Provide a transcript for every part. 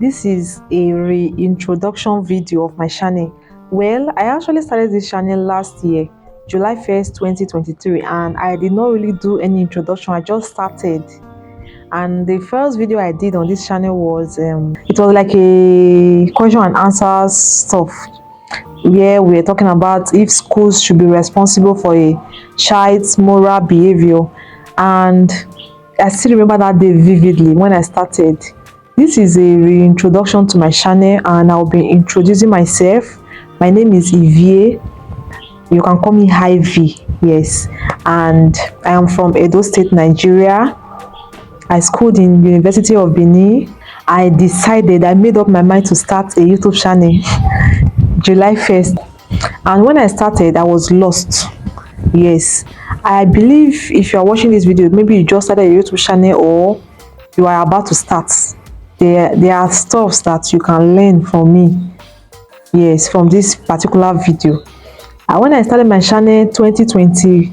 This is a reintroduction video of my channel. Well, I actually started this channel last year, July 1st, 2023, and I did not really do any introduction. I just started. And the first video I did on this channel was it was like a question and answers stuff where we were talking about if schools should be responsible for a child's moral behavior. And I still remember that day vividly when I started. This is a reintroduction to my channel, and I'll be introducing myself. My name is Ivie. You can call me Ivy, yes. And I am from Edo State, Nigeria. I schooled in University of Benin. I made up my mind to start a YouTube channel July 1st. And when I started, I was lost. Yes. I believe if you are watching this video, maybe you just started a YouTube channel or you are about to start. There are stuff that you can learn from me. Yes, from this particular video. And when I started my channel 2023,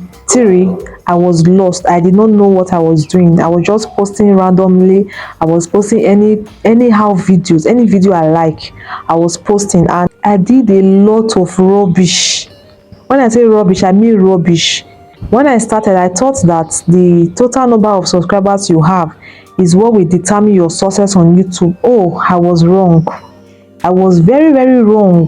I was lost. I did not know what I was doing. I was just posting randomly. I was posting anyhow videos, any video I like, I was posting, and I did a lot of rubbish. When I say rubbish, I mean rubbish. When I started, I thought that the total number of subscribers you have is what will determine your success on YouTube. Oh, I was wrong. I was very, very wrong.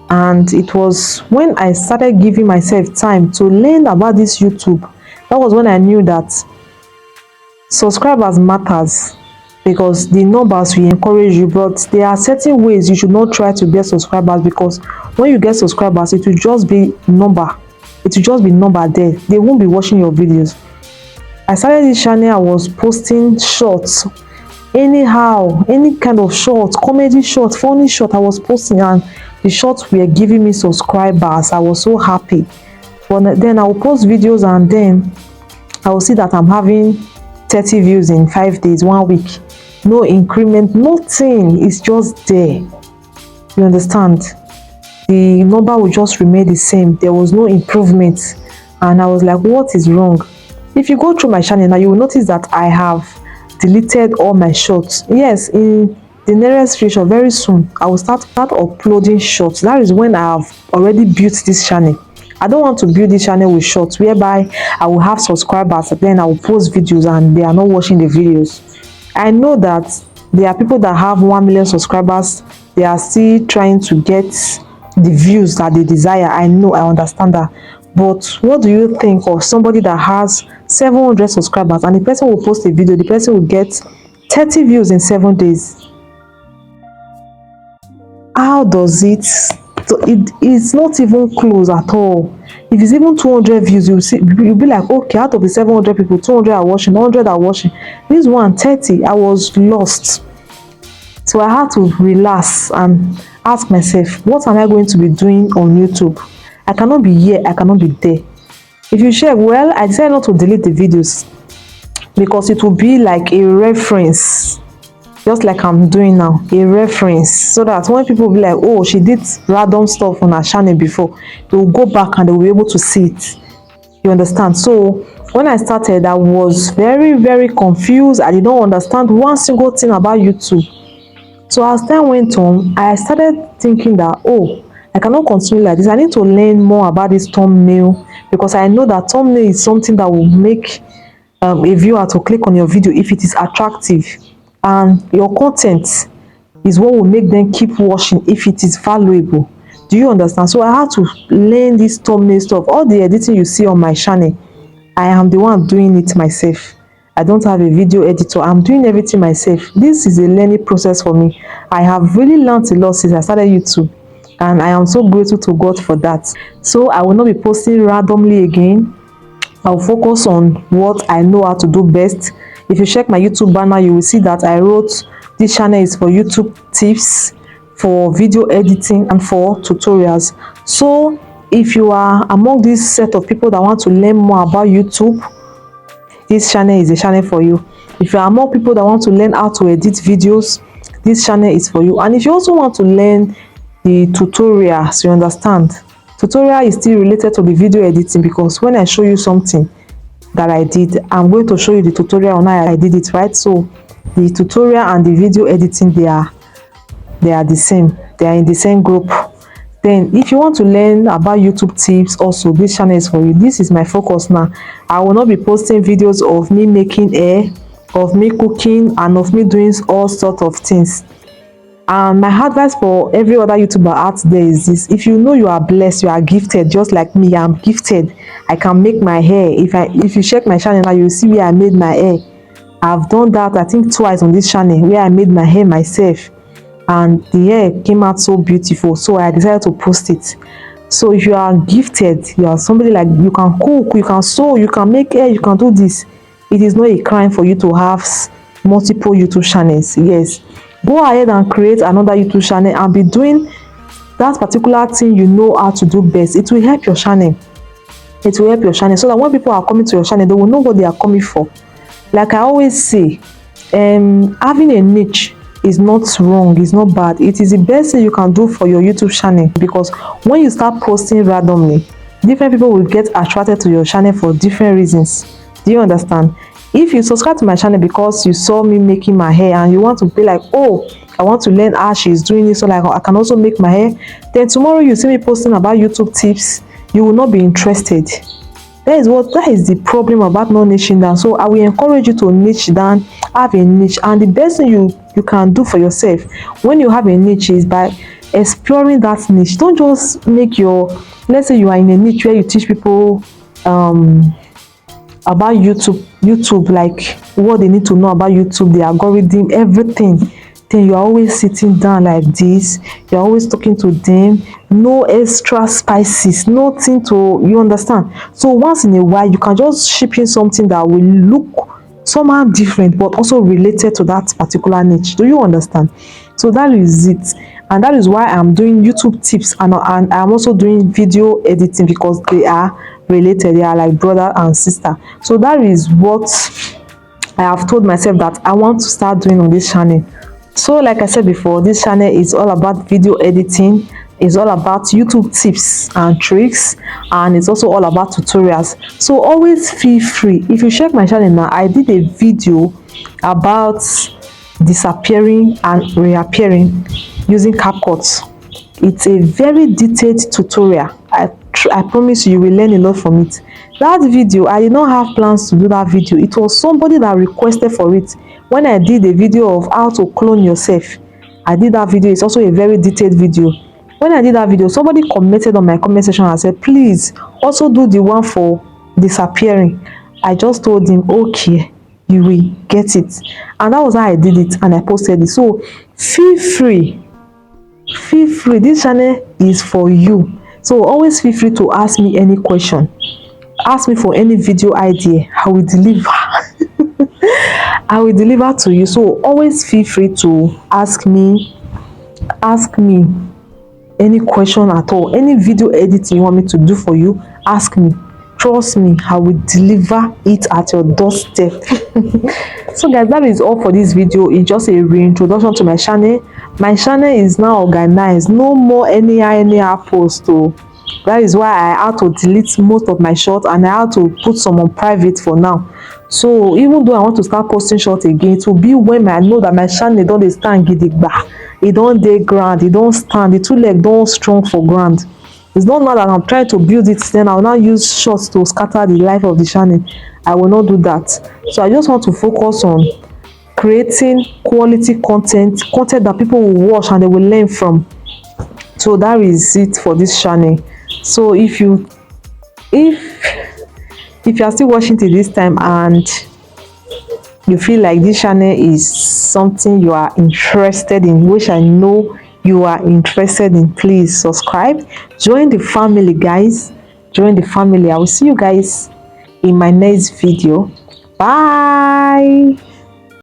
And it was when I started giving myself time to learn about this YouTube, that was when I knew that subscribers matters, because the numbers will encourage you, but there are certain ways you should not try to get subscribers, because when you get subscribers, it will just be number. It will just be number there. They won't be watching your videos. I started this channel, I was posting shorts, anyhow, any kind of short, comedy short, funny short, I was posting, and the shorts were giving me subscribers. I was so happy. But then I will post videos, and then I will see that I'm having 30 views in 5 days, 1 week. No increment, nothing. It's just there. You understand? The number will just remain the same. There was no improvement. And I was like, what is wrong? If you go through my channel now, you will notice that I have deleted all my shorts. Yes, in the nearest future, very soon, I will start uploading shorts. That is when I have already built this channel. I don't want to build this channel with shorts whereby I will have subscribers, then I will post videos and they are not watching the videos. I know that there are people that have 1 million subscribers. They are still trying to get the views that they desire. I know, I understand that. But what do you think of somebody that has 700 subscribers and the person will post a video, the person will get 30 views in 7 days? How does it? So it's not even close at all. If it's even 200 views, you'll be like, okay, out of the 700 people, 200 are watching, 100 are watching. This one, 30, I was lost. So I had to relax and ask myself, what am I going to be doing on YouTube? I cannot be here, I cannot be there. If you check, well, I decided not to delete the videos because it will be like a reference, just like I'm doing now, a reference, so that when people will be like, oh, she did random stuff on her channel before, they will go back and they will be able to see it. You understand? So when I started, I was very, very confused. I did not understand one single thing about YouTube. So as time went on, I started thinking that, oh, I cannot continue like this. I need to learn more about this thumbnail, because I know that thumbnail is something that will make a viewer to click on your video if it is attractive, and your content is what will make them keep watching if it is valuable. Do you understand? So I had to learn this thumbnail stuff. All the editing you see on my channel, I am the one doing it myself. I don't have a video editor. I'm doing everything myself. This is a learning process for me. I have really learned a lot since I started YouTube, and I am so grateful to God for that. So I will not be posting randomly again. I'll focus on what I know how to do best. If you check my YouTube banner, you will see that I wrote this channel is for YouTube tips, for video editing, and for tutorials. So if you are among this set of people that want to learn more about YouTube, this channel is a channel for you. If you are among people that want to learn how to edit videos, this channel is for you. And if you also want to learn the tutorials, you understand, tutorial is still related to the video editing, because when I show you something that I did, I'm going to show you the tutorial on how I did it, right? So the tutorial and the video editing, they are they are the same, they are in the same group. Then if you want to learn about YouTube tips also, this channel is for you. This is my focus now. I will not be posting videos of me making hair, of me cooking, and of me doing all sorts of things. And my advice for every other YouTuber out there is this: if you know you are blessed, you are gifted, just like me, I'm gifted. I can make my hair. If you check my channel now, you'll see where I made my hair. I've done that, I think, twice on this channel, where I made my hair myself, and the hair came out so beautiful, so I decided to post it. So if you are gifted, you are somebody like, you can cook, you can sew, you can make hair, you can do this, it is not a crime for you to have multiple YouTube channels. Yes, go ahead and create another YouTube channel and be doing that particular thing you know how to do best. It will help your channel. It will help your channel, so that when people are coming to your channel, they will know what they are coming for. Like I always say, having a niche is not wrong, it's not bad. It is the best thing you can do for your YouTube channel, because when you start posting randomly, different people will get attracted to your channel for different reasons. Do you understand? If you subscribe to my channel because you saw me making my hair and you want to be like, oh, I want to learn how she's doing it, so like I can also make my hair, then tomorrow you see me posting about YouTube tips, you will not be interested. That is the problem about not niching down. So I will encourage you to niche down, have a niche. And the best thing you can do for yourself when you have a niche is by exploring that niche. Don't just make let's say you are in a niche where you teach people about YouTube, like what they need to know about YouTube, the algorithm, everything. Then you are always sitting down like this, you're always talking to them, no extra spices, nothing to, you understand? So once in a while you can just ship in something that will look somehow different but also related to that particular niche. Do you understand? So that is it, and that is why I'm doing YouTube tips, and I'm also doing video editing, because they are related, they are like brother and sister. So that is what I have told myself that I want to start doing on this channel. So like I said before, this channel is all about video editing, it's all about YouTube tips and tricks, and it's also all about tutorials. So always feel free. If you check my channel now, I did a video about disappearing and reappearing using CapCut. It's a very detailed tutorial. I promise you will learn a lot from it. That video, I did not have plans to do that video. It was somebody that requested for it. When I did a video of how to clone yourself, I did that video. It's also a very detailed video. When I did that video, somebody commented on my comment section and said, please also do the one for disappearing. I just told him, okay, you will get it. And that was how I did it, and I posted it. So feel free. This channel is for you. So always feel free to ask me any question. Ask me for any video idea. I will deliver. I will deliver to you. So always feel free to ask me any question at all. Any video editing you want me to do for you, ask me. Trust me, I will deliver it at your doorstep. So guys, that is all for this video. It's just a reintroduction to my channel. My channel is now organized. No more anyhow post. That is why I had to delete most of my shorts, and I had to put some on private for now. So even though I want to start posting shorts again, it will be when I know that my channel don't stand gidigba, it don't dey ground, it don't stand, the two leg don't strong for ground. It's not now that I'm trying to build it, then I'll now use shorts to scatter the life of the channel. I will not do that. So I just want to focus on creating quality content that people will watch and they will learn from. So that is it for this channel. So if you are still watching till this time and you feel like this channel is something you are interested in, which I know you are interested in, please subscribe, join the family, guys. Join the family. I will see you guys in my next video. Bye.